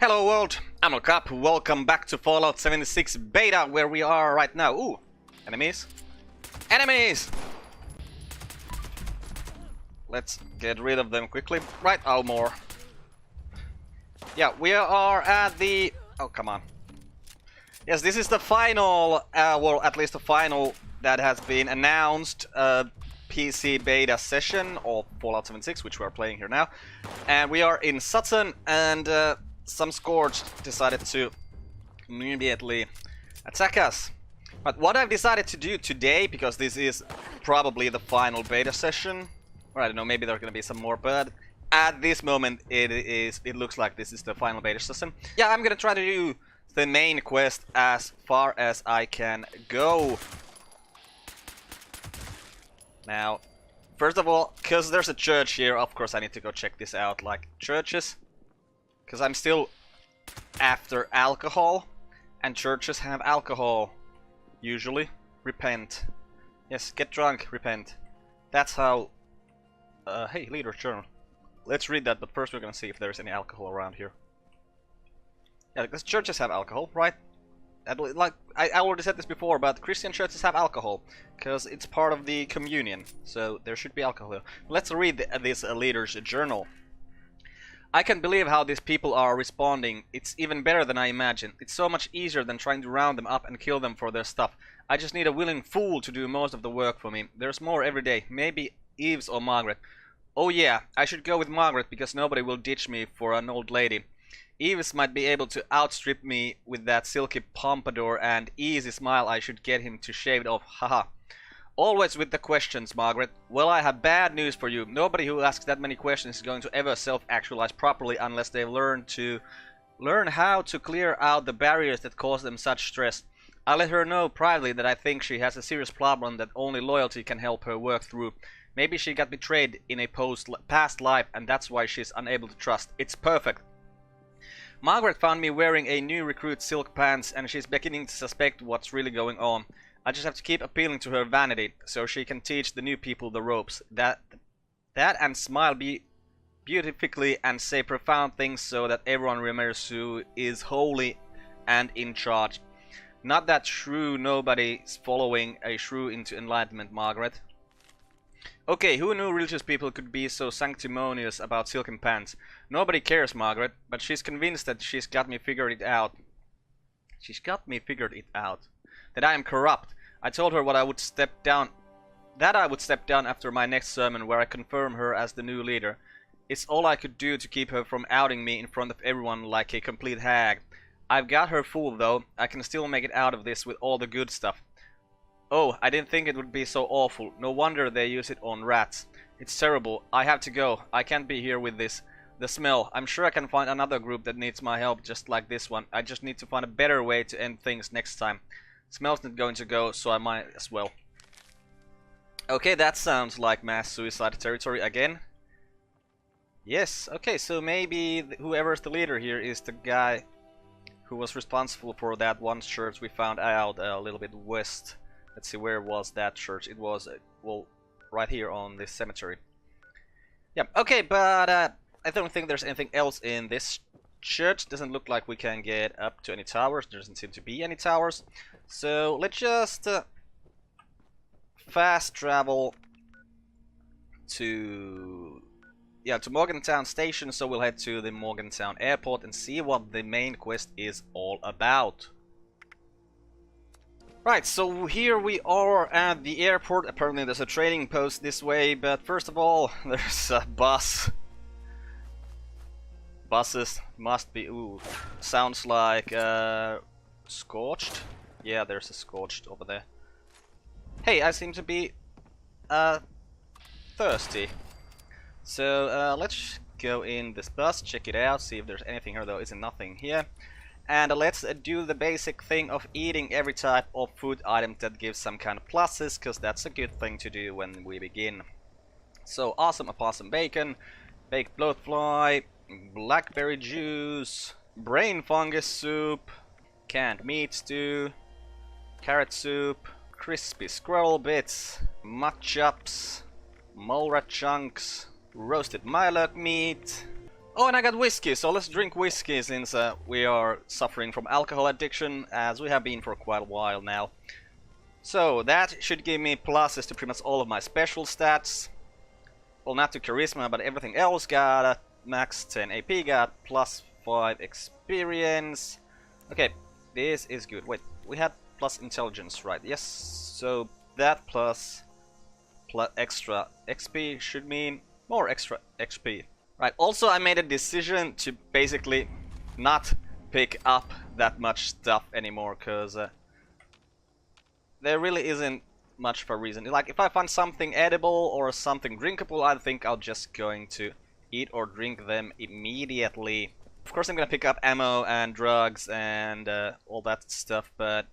Hello world, I'm Carp. Welcome back to Fallout 76 Beta, where we are right now. Ooh, enemies. Enemies! Let's get rid of them quickly. Right, oh, more. Yeah, we are at the... Oh, come on. Yes, this is the final, well, at least the final that has been announced PC beta session of Fallout 76, which we are playing here now. And we are in Sutton, and some scorched decided to immediately attack us. But what I've decided to do today, because this is probably the final beta session, or I don't know, maybe there are gonna be some more, but at this moment it looks like this is the final beta session. Yeah, I'm gonna try to do the main quest as far as I can go. Now, first of all, because there's a church here, of course I need to go check this out, like churches. Because I'm still after alcohol, and churches have alcohol, usually. Repent. Yes, get drunk, repent. That's how... hey, leader's journal. Let's read that, but first we're gonna see if there's any alcohol around here. Yeah, because churches have alcohol, right? Like, I already said this before, but Christian churches have alcohol, because it's part of the communion, so there should be alcohol here. Let's read this leader's journal. I can't believe how these people are responding. It's even better than I imagined. It's so much easier than trying to round them up and kill them for their stuff. I just need a willing fool to do most of the work for me. There's more every day. Maybe Eves or Margaret. Oh yeah, I should go with Margaret because nobody will ditch me for an old lady. Eves might be able to outstrip me with that silky pompadour and easy smile. I should get him to shave it off. Haha. Always with the questions, Margaret. Well, I have bad news for you. Nobody who asks that many questions is going to ever self-actualize properly unless they've learn how to clear out the barriers that cause them such stress. I let her know privately that I think she has a serious problem that only loyalty can help her work through. Maybe she got betrayed in a past life and that's why she's unable to trust. It's perfect. Margaret found me wearing a new recruit silk pants and she's beginning to suspect what's really going on. I just have to keep appealing to her vanity, so she can teach the new people the ropes. That and smile beautifully and say profound things so that everyone remembers who is holy and in charge. Not that shrew nobody's following a shrew into enlightenment, Margaret. Okay, who knew religious people could be so sanctimonious about silken pants? Nobody cares, Margaret, but she's convinced that she's got me figured it out. She's got me figured it out. That I am corrupt. I told her I would step down after my next sermon where I confirm her as the new leader. It's all I could do to keep her from outing me in front of everyone like a complete hag. I've got her fooled though. I can still make it out of this with all the good stuff. Oh, I didn't think it would be so awful. No wonder they use it on rats. It's terrible. I have to go. I can't be here with this. The smell. I'm sure I can find another group that needs my help just like this one. I just need to find a better way to end things next time. Smell's not going to go, so I might as well. Okay, that sounds like mass suicide territory again. Yes, okay, so maybe whoever's the leader here is the guy who was responsible for that one church we found out a little bit west. Let's see, where was that church? It was, well, right here on this cemetery. Yeah, okay, but I don't think there's anything else in this church. Doesn't look like we can get up to any towers. There doesn't seem to be any towers. So let's just fast travel to Morgantown Station. So we'll head to the Morgantown Airport and see what the main quest is all about. Right, so here we are at the airport. Apparently there's a trading post this way, but first of all, there's a bus. Buses must be... ooh, sounds like scorched. Yeah, there's a scorched over there. Hey, I seem to be thirsty. So let's go in this bus, check it out, see if there's anything here. Though isn't nothing here. And let's do the basic thing of eating every type of food item that gives some kind of pluses, because that's a good thing to do when we begin. So awesome opossum bacon, baked bloatfly, blackberry juice, brain fungus soup, canned meat stew, carrot soup, crispy squirrel bits, mutt chops, mole rat chunks, roasted mylock meat, Oh, and I got whiskey, so let's drink whiskey since we are suffering from alcohol addiction, as we have been for quite a while now. So that should give me pluses to pretty much all of my special stats. Well, not to charisma, but everything else got a max 10 AP, got plus 5 experience. Okay, this is good. Wait, we had plus intelligence, right? Yes, so that plus extra XP should mean more extra XP. Right, also I made a decision to basically not pick up that much stuff anymore, because there really isn't much of a reason. Like, if I find something edible or something drinkable, I think I'll just going to eat or drink them immediately. Of course I'm gonna pick up ammo and drugs and all that stuff, but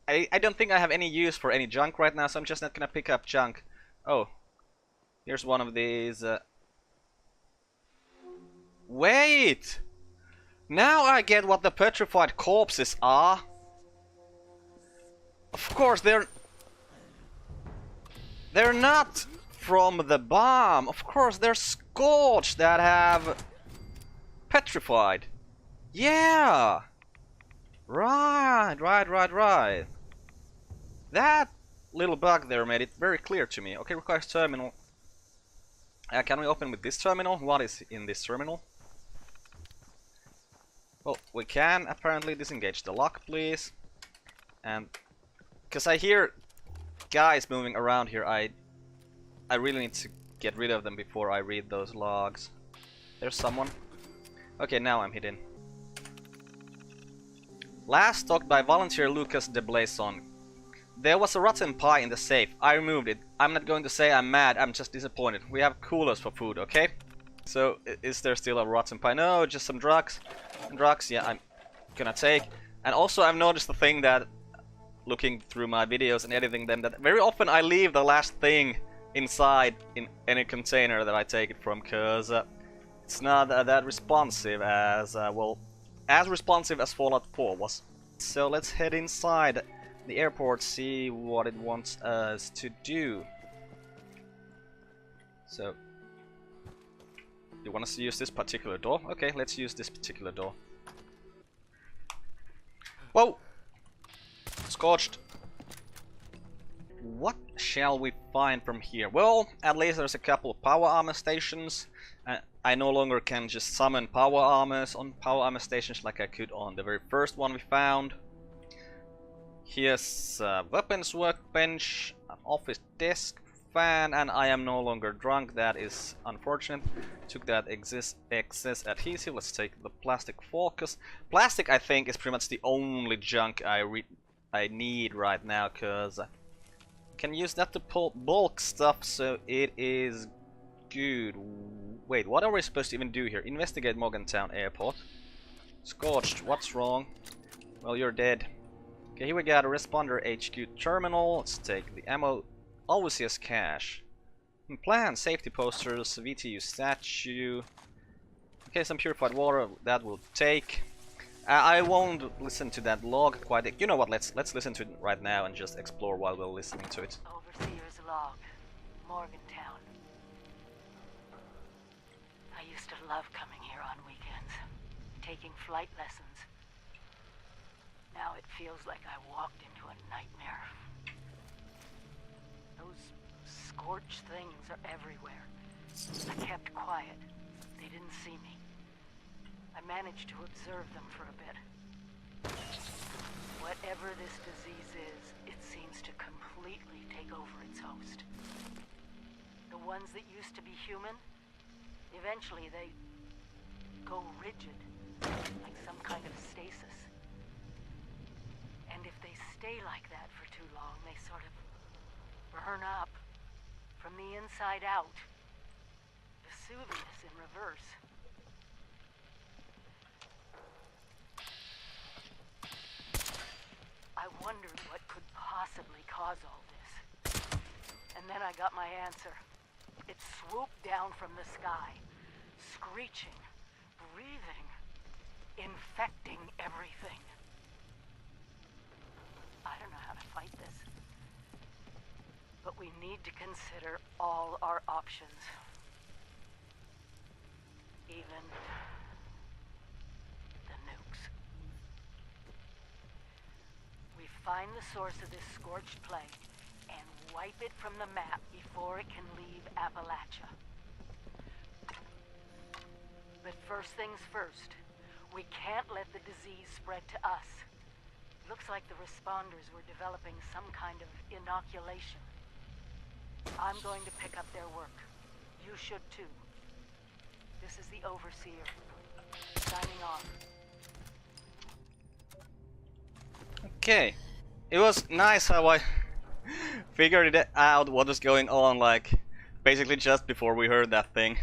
I don't think I have any use for any junk right now, so I'm just not gonna pick up junk. Oh, here's one of these. Wait! Now I get what the petrified corpses are. Of course, they're not from the bomb. Of course, they're scorched that have petrified. Yeah! Right. That little bug there made it very clear to me. Okay, requires terminal. Can we open with this terminal? What is in this terminal? Well, we can apparently disengage the lock, please. And because I hear guys moving around here, I really need to get rid of them before I read those logs. There's someone. Okay, now I'm hidden. Last stocked by volunteer Lucas de Blason. There was a rotten pie in the safe. I removed it. I'm not going to say I'm mad, I'm just disappointed. We have coolers for food, okay? So, is there still a rotten pie? No, just some drugs. Drugs, yeah, I'm gonna take. And also I've noticed the thing that, looking through my videos and editing them, that very often I leave the last thing inside in any container that I take it from, because it's not that responsive as, well, as responsive as Fallout 4 was. So let's head inside the airport, see what it wants us to do. So, you want us to use this particular door? Okay, let's use this particular door. Whoa! Scorched! What shall we find from here? Well, at least there's a couple of power armor stations. I no longer can just summon power armors on power armor stations like I could on the very first one we found. Here's a weapons workbench, an office desk, fan, and I am no longer drunk. That is unfortunate. Took that excess adhesive. Let's take the plastic focus. Plastic, I think, is pretty much the only junk I need right now, because I can use that to pull bulk stuff, so it is good. Wait, what are we supposed to even do here? Investigate Morgantown Airport. Scorched, what's wrong? Well, you're dead. Okay, here we got a responder HQ terminal. Let's take the ammo. Always yes cash. Plan, safety posters, VTU statue. Okay, some purified water, that will take. I won't listen to that log quite. You know what? Let's listen to it right now and just explore while we're listening to it. Overseer's log, Morgantown. I used to love coming here on weekends, taking flight lessons. Now it feels like I walked into a nightmare. Those scorched things are everywhere. I kept quiet. They didn't see me. I managed to observe them for a bit. Whatever this disease is, it seems to completely take over its host. The ones that used to be human, eventually they go rigid, like some kind of stasis. And if they stay like that for too long, they sort of burn up from the inside out. Vesuvius in reverse. I wondered what could possibly cause all this. And then I got my answer. It swooped down from the sky, screeching, breathing, infecting everything. I don't know how to fight this. But we need to consider all our options. Even find the source of this scorched plague and wipe it from the map before it can leave Appalachia. But first things first, we can't let the disease spread to us. Looks like the responders were developing some kind of inoculation. I'm going to pick up their work. You should too. This is the Overseer. Signing off. Okay. It was nice how I figured it out what was going on, like, basically just before we heard that thing.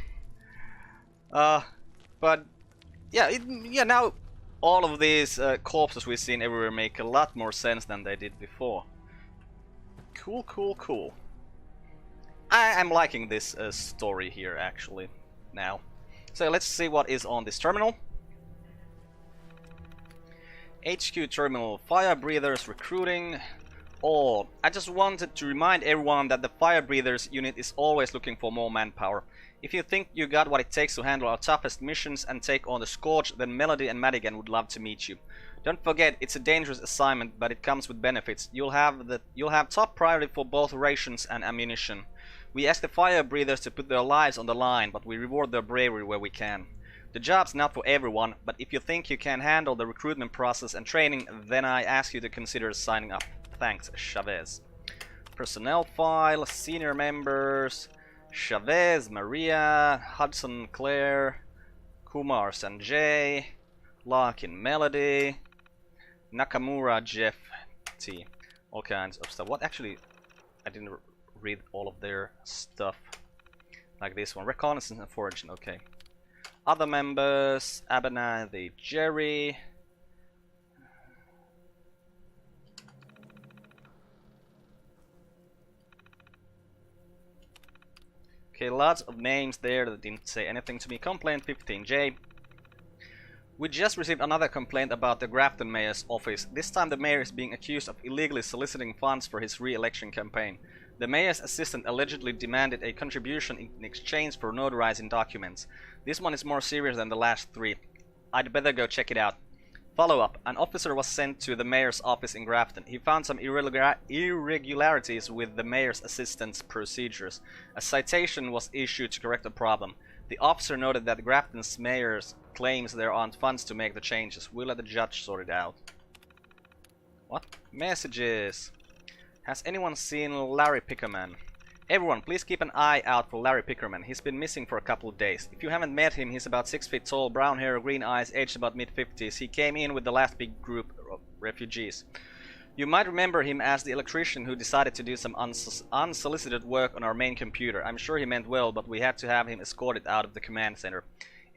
But yeah, now all of these corpses we've seen everywhere make a lot more sense than they did before. Cool, cool, cool. I'm liking this story here, actually, now. So let's see what is on this terminal. HQ terminal, fire breathers recruiting. Or, I just wanted to remind everyone that the fire breathers unit is always looking for more manpower. If you think you got what it takes to handle our toughest missions and take on the Scorch, then Melody and Madigan would love to meet you. Don't forget, it's a dangerous assignment, but it comes with benefits. You'll have top priority for both rations and ammunition. We ask the fire breathers to put their lives on the line, but we reward their bravery where we can. The job's not for everyone, but if you think you can handle the recruitment process and training, then I ask you to consider signing up. Thanks, Chavez. Personnel file, senior members, Chavez, Maria, Hudson, Claire, Kumar, Sanjay, Larkin, Melody, Nakamura, Jeff, T. All kinds of stuff. What actually, I didn't read all of their stuff. Like this one, reconnaissance and foraging, okay. Other members, Abernathy, Jerry. Okay, lots of names there that didn't say anything to me. Complaint 15J. We just received another complaint about the Grafton mayor's office. This time the mayor is being accused of illegally soliciting funds for his re-election campaign. The mayor's assistant allegedly demanded a contribution in exchange for notarizing documents. This one is more serious than the last three. I'd better go check it out. Follow-up. An officer was sent to the mayor's office in Grafton. He found some irregularities with the mayor's assistant's procedures. A citation was issued to correct the problem. The officer noted that Grafton's mayor claims there aren't funds to make the changes. We'll let the judge sort it out. What? Messages. Has anyone seen Larry Pickerman? Everyone, please keep an eye out for Larry Pickerman. He's been missing for a couple of days. If you haven't met him, he's about 6 feet tall, brown hair, green eyes, aged about mid-50s. He came in with the last big group of refugees. You might remember him as the electrician who decided to do some unsolicited work on our main computer. I'm sure he meant well, but we had to have him escorted out of the command center.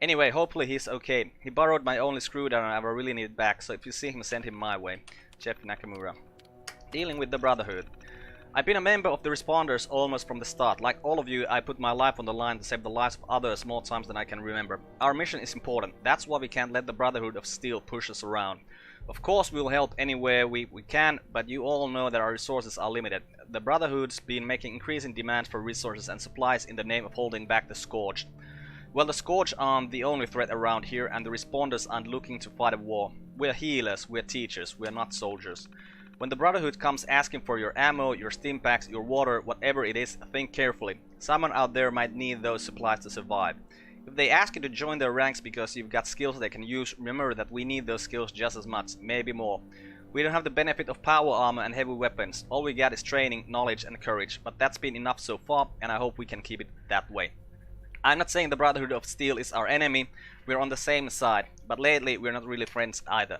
Anyway, hopefully he's okay. He borrowed my only screwdriver and I really need it back, so if you see him, send him my way. Jeff Nakamura. Dealing with the Brotherhood. I've been a member of the Responders almost from the start. Like all of you, I put my life on the line to save the lives of others more times than I can remember. Our mission is important. That's why we can't let the Brotherhood of Steel push us around. Of course we will help anywhere we can, but you all know that our resources are limited. The Brotherhood's been making increasing demands for resources and supplies in the name of holding back the Scorched. Well, the Scorched aren't the only threat around here, and the Responders aren't looking to fight a war. We're healers, we're teachers, we're not soldiers. When the Brotherhood comes asking for your ammo, your stim packs, your water, whatever it is, think carefully. Someone out there might need those supplies to survive. If they ask you to join their ranks because you've got skills they can use, remember that we need those skills just as much, maybe more. We don't have the benefit of power armor and heavy weapons. All we got is training, knowledge and courage, but that's been enough so far, and I hope we can keep it that way. I'm not saying the Brotherhood of Steel is our enemy, we're on the same side, but lately we're not really friends either.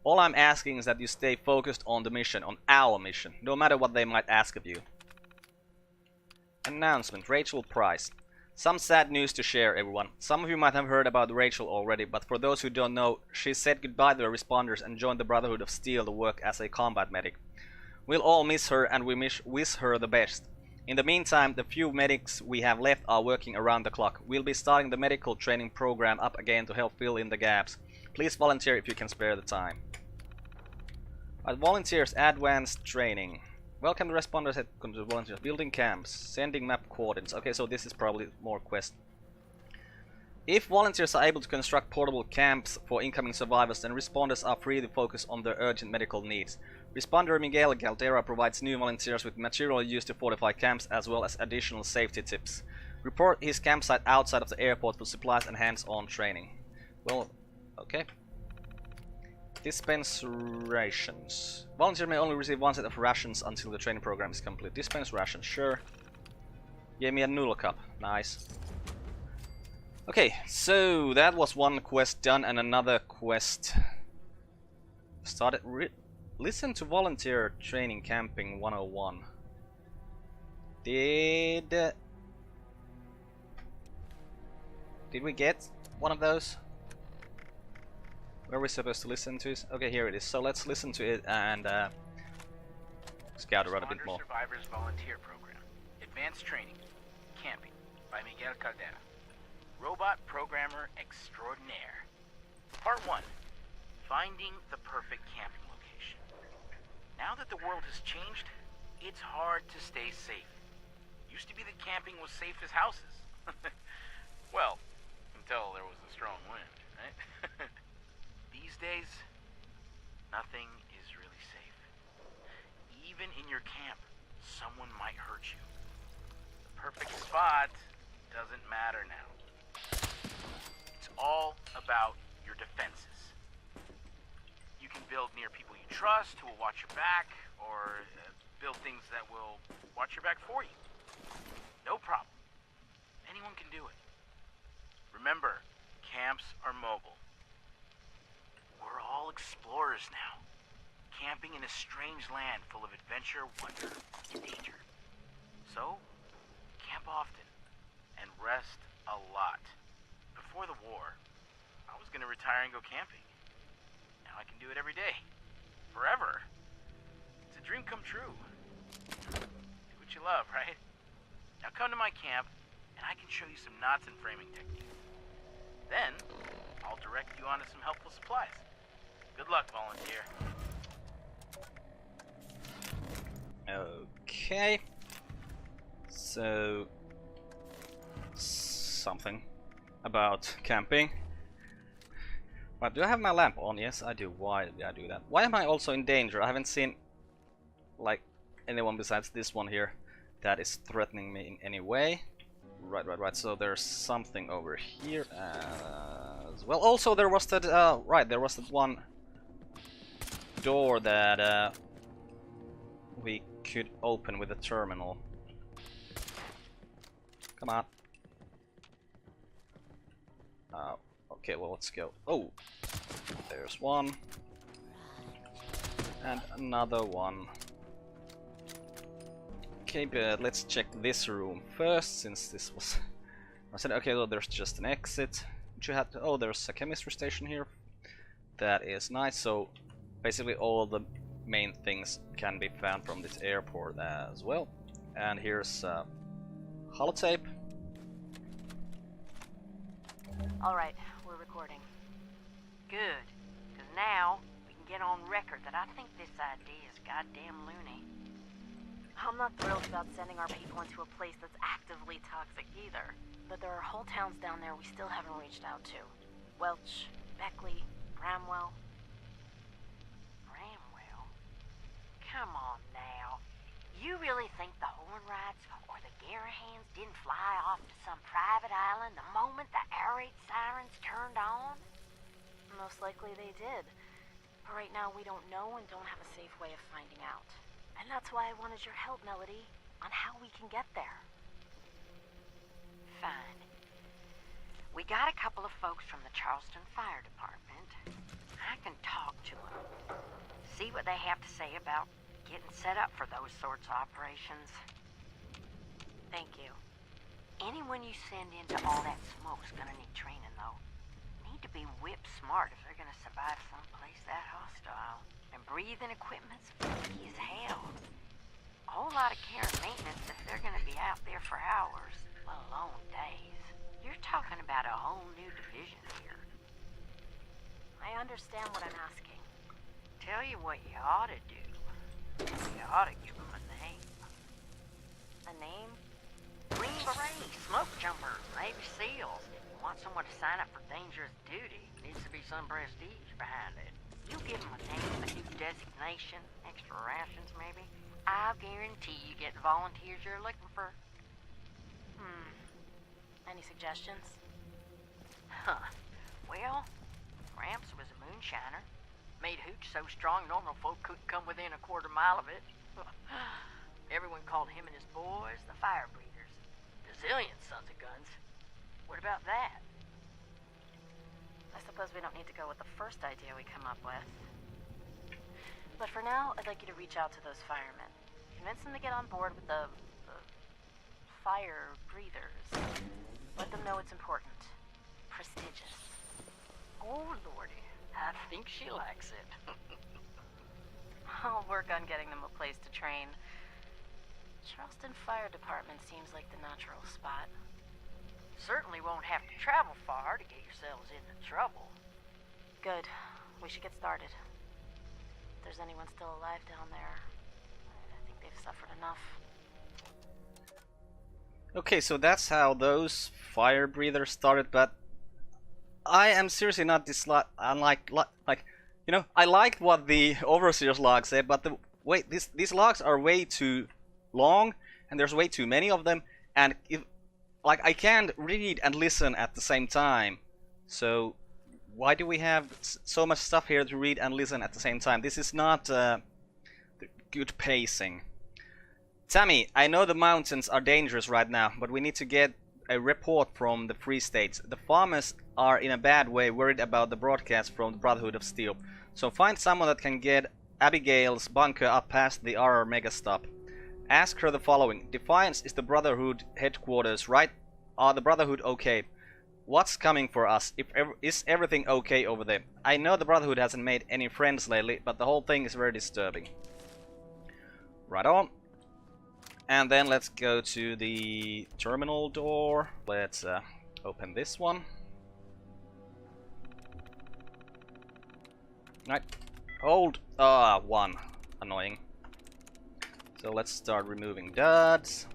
All I'm asking is that you stay focused on the mission, on our mission, no matter what they might ask of you. Announcement, Rachel Price. Some sad news to share, everyone. Some of you might have heard about Rachel already, but for those who don't know, she said goodbye to the Responders and joined the Brotherhood of Steel to work as a combat medic. We'll all miss her and we wish her the best. In the meantime, the few medics we have left are working around the clock. We'll be starting the medical training program up again to help fill in the gaps. Please volunteer if you can spare the time. Volunteers advanced training. Welcome to Responders at volunteers. Building camps. Sending map coordinates. Okay, so this is probably more quest. If volunteers are able to construct portable camps for incoming survivors, then responders are free to focus on their urgent medical needs. Responder Miguel Caldera provides new volunteers with material used to fortify camps as well as additional safety tips. Report his campsite outside of the airport for supplies and hands-on training. Well, okay. Dispense rations. Volunteer may only receive one set of rations until the training program is complete. Dispense rations, sure. Gave me a noodle cup. Nice. Okay, so that was one quest done and another quest started. Listen to volunteer training camping 101. Did we get one of those? Where are we supposed to listen to? Okay, here it is. So let's listen to it and scout around a bit more. Survivors Volunteer Program. Advanced Training. Camping. By Miguel Caldera. Robot Programmer Extraordinaire. Part 1. Finding the perfect camping location. Now that the world has changed, it's hard to stay safe. Used to be that camping was safe as houses. Well, until there was a strong wind, right? These days, nothing is really safe. Even in your camp, someone might hurt you. The perfect spot doesn't matter now. It's all about your defenses. You can build near people you trust who will watch your back, or build things that will watch your back for you. No problem. Anyone can do it. Remember, camps are mobile. We're all explorers now, camping in a strange land full of adventure, wonder, and danger. So, camp often, and rest a lot. Before the war, I was gonna retire and go camping. Now I can do it every day. Forever. It's a dream come true. Do what you love, right? Now come to my camp, and I can show you some knots and framing techniques. Then, I'll direct you onto some helpful supplies. Good luck, volunteer. Okay. So, something about camping. Right, do I have my lamp on? Yes, I do. Why did I do that? Why am I also in danger? I haven't seen, like, anyone besides this one here that is threatening me in any way. Right. So there's something over here as well. Also, there was that, there was that one door that we could open with a terminal. Come on. Okay, well, let's go. Oh, there's one. And another one. Okay, but let's check this room first, since this was... I said, okay, well, there's just an exit. Which you had to... Oh, there's a chemistry station here. That is nice, so basically all the main things can be found from this airport as well. And here's holotape. Alright, we're recording. Good, because now we can get on record that I think this idea is goddamn loony. I'm not thrilled about sending our people into a place that's actively toxic either. But there are whole towns down there we still haven't reached out to. Welch, Beckley, Bramwell. Bramwell? Come on now. You really think the Hornrides or the Garahans didn't fly off to some private island the moment the air raid sirens turned on? Most likely they did. But right now we don't know and don't have a safe way of finding out. And that's why I wanted your help, Melody, on how we can get there. Fine. We got a couple of folks from the Charleston Fire Department. I can talk to them. See what they have to say about getting set up for those sorts of operations. Thank you. Anyone you send into all that smoke's gonna need training, though. Need to be whip smart if they're gonna survive someplace that hostile. And breathing equipment's funky as hell. A whole lot of care and maintenance if they're gonna be out there for hours, let alone days. You're talking about a whole new division here. I understand what I'm asking. Tell you what you ought to do. You ought to give them a name. A name? Green Beret, smoke jumpers, Navy SEALs. want someone to sign up for dangerous duty, needs to be some prestige behind it. You give them a new designation, extra rations maybe, I'll guarantee you get the volunteers you're looking for. Any suggestions? Huh. Well, Gramps was a moonshiner. Made hooch so strong normal folk couldn't come within a quarter mile of it. Everyone called him and his boys the fire breathers. Bazillion sons of guns. What about that? I suppose we don't need to go with the first idea we come up with. But for now, I'd like you to reach out to those firemen. Convince them to get on board with the fire breathers. Let them know it's important. Prestigious. Oh, Lordy. I think she likes it. I'll work on getting them a place to train. Charleston Fire Department seems like the natural spot. Certainly won't have to travel far to get yourselves into trouble. Good. We should get started. If there's anyone still alive down there, I think they've suffered enough. Okay, so that's how those fire breathers started, but I am seriously not unlike, you know, I liked what the overseer's log said, but these logs are way too long, and there's way too many of them, and I can't read and listen at the same time. So why do we have so much stuff here to read and listen at the same time? This is not good pacing. Tammy, I know the mountains are dangerous right now, but we need to get a report from the Free States. The farmers are in a bad way worried about the broadcast from the Brotherhood of Steel. So find someone that can get Abigail's bunker up past the RR Megastop. Ask her the following. Defiance is the Brotherhood headquarters, right? Are the Brotherhood okay? What's coming for us? Is everything okay over there? I know the Brotherhood hasn't made any friends lately, but the whole thing is very disturbing. Right on. And then let's go to the terminal door. Let's open this one. Right. Hold. One. Annoying. So let's start removing duds.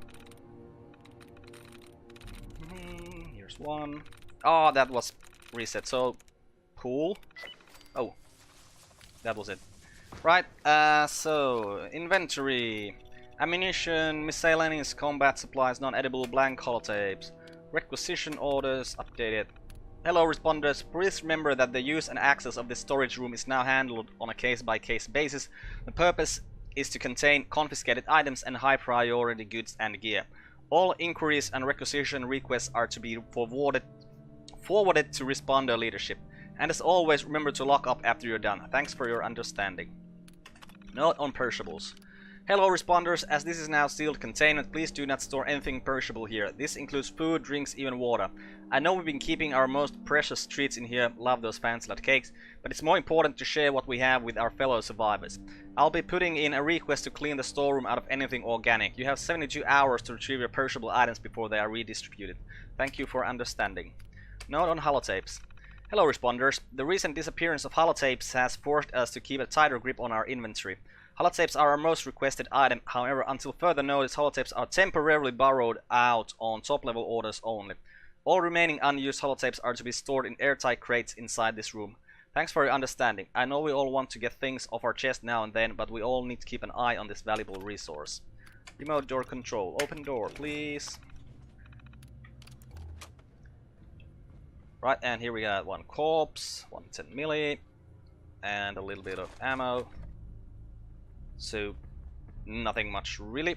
Here's one. Oh, that was reset. So cool. Oh, that was it. Right. So inventory. Ammunition, miscellaneous combat supplies, non-edible blank holotapes. Requisition orders updated. Hello responders, please remember that the use and access of this storage room is now handled on a case-by-case basis. The purpose is to contain confiscated items and high-priority goods and gear. All inquiries and requisition requests are to be forwarded to responder leadership. And as always, remember to lock up after you're done. Thanks for your understanding. Note on perishables. Hello responders, as this is now sealed containment, please do not store anything perishable here. This includes food, drinks, even water. I know we've been keeping our most precious treats in here, love those fancy little cakes, but it's more important to share what we have with our fellow survivors. I'll be putting in a request to clean the storeroom out of anything organic. You have 72 hours to retrieve your perishable items before they are redistributed. Thank you for understanding. Note on holotapes. Hello responders, the recent disappearance of holotapes has forced us to keep a tighter grip on our inventory. Holotapes are our most requested item, however, until further notice, holotapes are temporarily borrowed out on top-level orders only. All remaining unused holotapes are to be stored in airtight crates inside this room. Thanks for your understanding. I know we all want to get things off our chest now and then, but we all need to keep an eye on this valuable resource. Remote door control. Open door, please. Right, and here we got one corpse, 110 milli, and a little bit of ammo. So, nothing much really.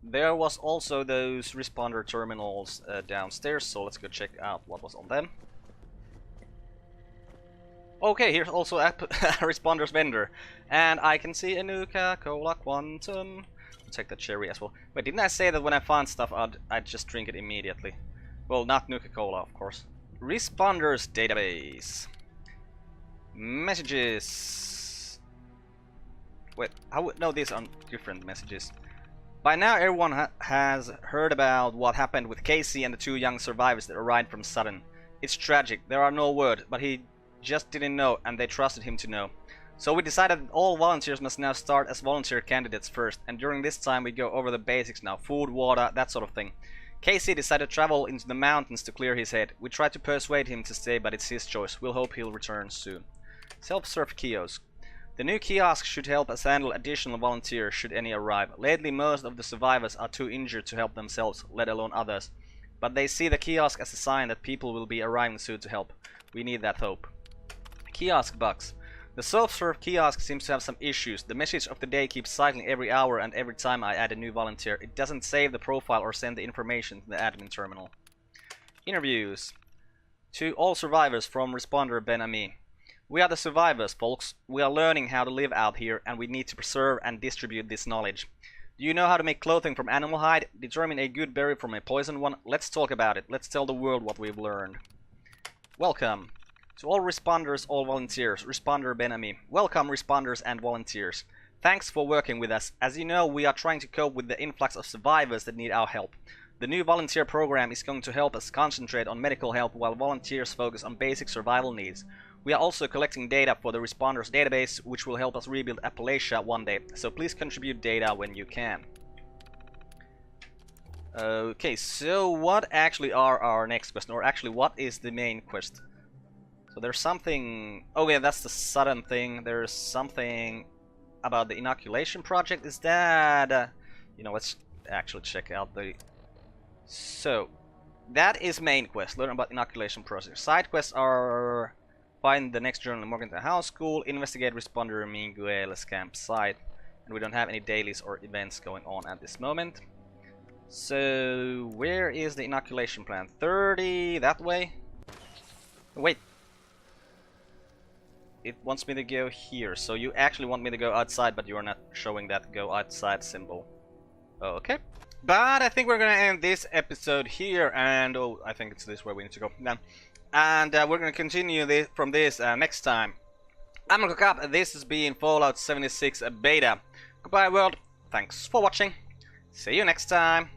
There was also those responder terminals downstairs, so let's go check out what was on them. Okay, here's also a responder's vendor. And I can see a Nuka-Cola Quantum. I'll take the cherry as well. Wait, didn't I say that when I found stuff I'd just drink it immediately? Well, not Nuka-Cola, of course. Responders database. Messages. Wait, no, these are different messages. By now everyone has heard about what happened with Casey and the two young survivors that arrived from Sudden. It's tragic, there are no words, but he just didn't know and they trusted him to know. So we decided that all volunteers must now start as volunteer candidates first, and during this time we go over the basics now, food, water, that sort of thing. Casey decided to travel into the mountains to clear his head. We tried to persuade him to stay, but it's his choice. We'll hope he'll return soon. Self-serve kiosk. The new kiosk should help us handle additional volunteers should any arrive. Lately, most of the survivors are too injured to help themselves, let alone others. But they see the kiosk as a sign that people will be arriving soon to help. We need that hope. Kiosk bugs. The self-serve kiosk seems to have some issues. The message of the day keeps cycling every hour, and every time I add a new volunteer, it doesn't save the profile or send the information to the admin terminal. Interviews. To all survivors from responder Ben-Ami. We are the survivors, folks. We are learning how to live out here, and we need to preserve and distribute this knowledge. Do you know how to make clothing from animal hide? Determine a good berry from a poison one? Let's talk about it. Let's tell the world what we've learned. Welcome. To all responders, all volunteers. Responder Ben-Ami. Welcome, responders and volunteers. Thanks for working with us. As you know, we are trying to cope with the influx of survivors that need our help. The new volunteer program is going to help us concentrate on medical help while volunteers focus on basic survival needs. We are also collecting data for the responders database, which will help us rebuild Appalachia one day, so please contribute data when you can. Okay, so what actually are our next quest, or actually what is the main quest? So there's something... Oh yeah, that's the sudden thing. There's something about the inoculation project. Is that... You know, let's actually check out the... So, that is main quest, learn about inoculation process. Side quests are... Find the next journal in Morgantown House School, investigate responder Miguel's campsite, and we don't have any dailies or events going on at this moment. So, where is the inoculation plan? 30, that way? Wait. It wants me to go here, so you actually want me to go outside, but you're not showing that go outside symbol. Okay. But I think we're gonna end this episode here, and oh, I think it's this way we need to go now. And we're going to continue this from this next time. I'm gonna look up. This has been Fallout 76 Beta. Goodbye world. Thanks for watching. See you next time.